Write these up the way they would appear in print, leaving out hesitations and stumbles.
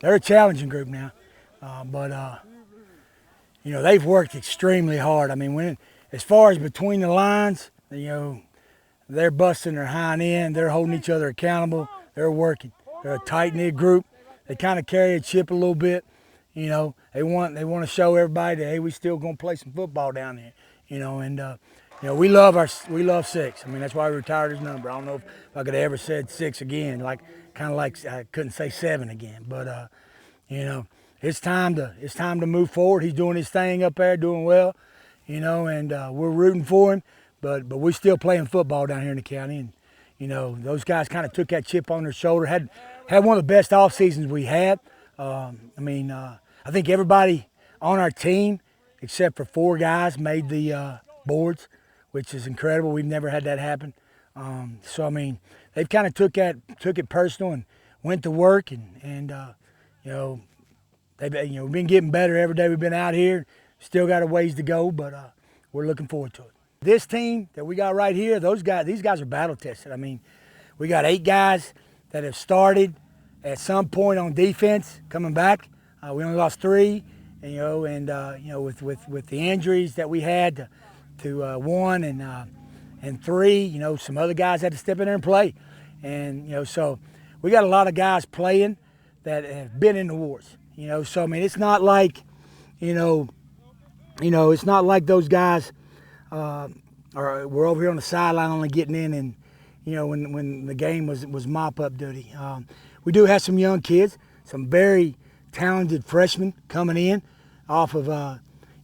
they're a challenging group now, but they've worked extremely hard. I mean, as far as between the lines, they're busting their hind end. They're holding each other accountable. They're working. They're a tight-knit group. They kind of carry a chip a little bit. They want to show everybody that, hey, we still gonna play some football down there. We love 6. I mean, that's why we retired his number. I don't know if I could have ever said 6 again. Kind of like I couldn't say 7 again. But it's time to move forward. He's doing his thing up there, doing well. And we're rooting for him. But we're still playing football down here in the county, and those guys kind of took that chip on their shoulder. Had one of the best off seasons we had. I think everybody on our team, except for 4 guys, made the boards, which is incredible. We've never had that happen. They've kind of took it personal and went to work, and we've been getting better every day we've been out here. Still got a ways to go, but we're looking forward to it. This team that we got right here, these guys are battle tested. I mean, we got 8 guys that have started at some point on defense coming back. We only lost 3, with the injuries that we had to 1 and 3, some other guys had to step in there and play, and so we got a lot of guys playing that have been in the wars. So I mean, it's not like, it's not like those guys. We're over here on the sideline only getting in, and when the game was mop-up duty. We do have some young kids, some very talented freshmen coming in off of our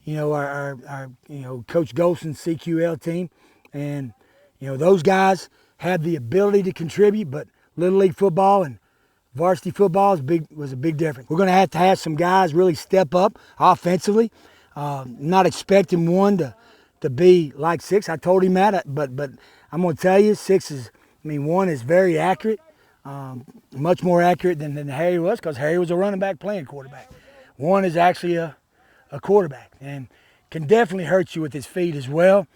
Coach Golson's CQL team, and those guys have the ability to contribute, but Little League football and varsity football was a big difference. We're going to have some guys really step up offensively. Not expecting one to be like 6. I told him that, but I'm going to tell you, 1 is very accurate, much more accurate than Harry was, because Harry was a running back playing quarterback. 1 is actually a quarterback and can definitely hurt you with his feet as well.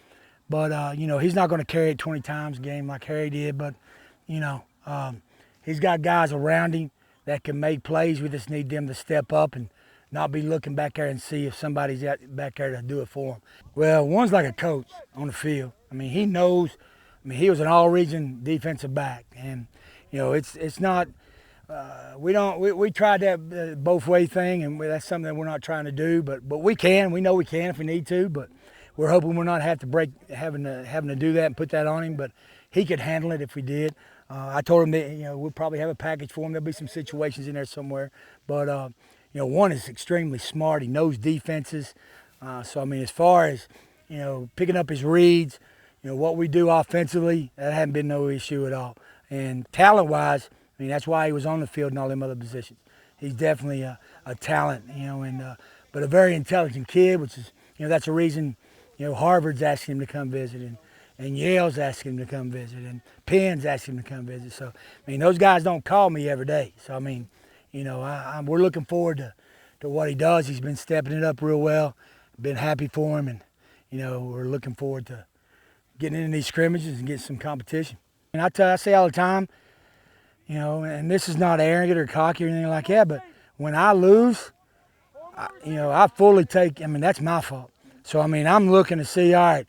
But, he's not going to carry it 20 times a game like Harry did. But, he's got guys around him that can make plays. We just need them to step up and not be looking back there and see if somebody's back there to do it for them. Well, 1's like a coach on the field. I mean, he knows. I mean, he was an all-region defensive back, and it's not. We tried that both-way thing, and that's something that we're not trying to do. But we can. We know we can if we need to. But we're hoping we're not having to do that and put that on him. But he could handle it if we did. I told him that we'll probably have a package for him. There'll be some situations in there somewhere, but. 1 is extremely smart. He knows defenses. So, I mean, as far as, picking up his reads, what we do offensively, that hasn't been no issue at all. And talent-wise, I mean, that's why he was on the field in all them other positions. He's definitely a talent, but a very intelligent kid, which is, that's a reason, Harvard's asking him to come visit, and Yale's asking him to come visit, and Penn's asking him to come visit. So, I mean, those guys don't call me every day. So, I mean, we're looking forward to what he does. He's been stepping it up real well. Been happy for him, and we're looking forward to getting into these scrimmages and getting some competition. And I say all the time, and this is not arrogant or cocky or anything like that, but when I lose, I fully take. I mean, that's my fault. So I mean, I'm looking to see, all right,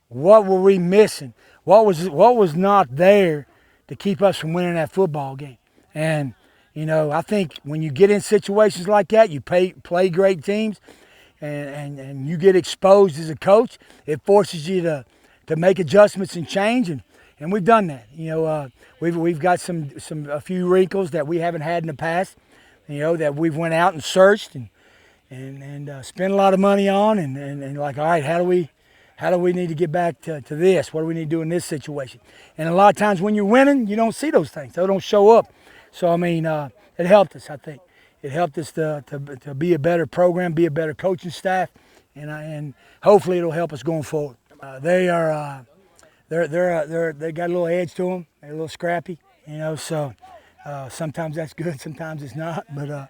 what were we missing? What was not there to keep us from winning that football game? And I think when you get in situations like that, you play great teams, and you get exposed as a coach, it forces you to make adjustments and change, and we've done that. We've got a few wrinkles that we haven't had in the past, that we've went out and searched and spent a lot of money on, and like, all right, how do we need to get back to this? What do we need to do in this situation? And a lot of times when you're winning, you don't see those things. They don't show up. So, I mean, it helped us, I think. It helped us to be a better program, be a better coaching staff, and hopefully it'll help us going forward. They got a little edge to them. They're a little scrappy, so sometimes that's good, sometimes it's not. But,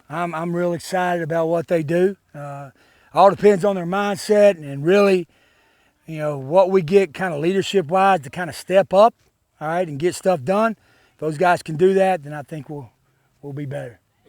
I'm real excited about what they do. All depends on their mindset and really, what we get kind of leadership-wise to kind of step up, all right, and get stuff done. If those guys can do that, then I think we'll be better.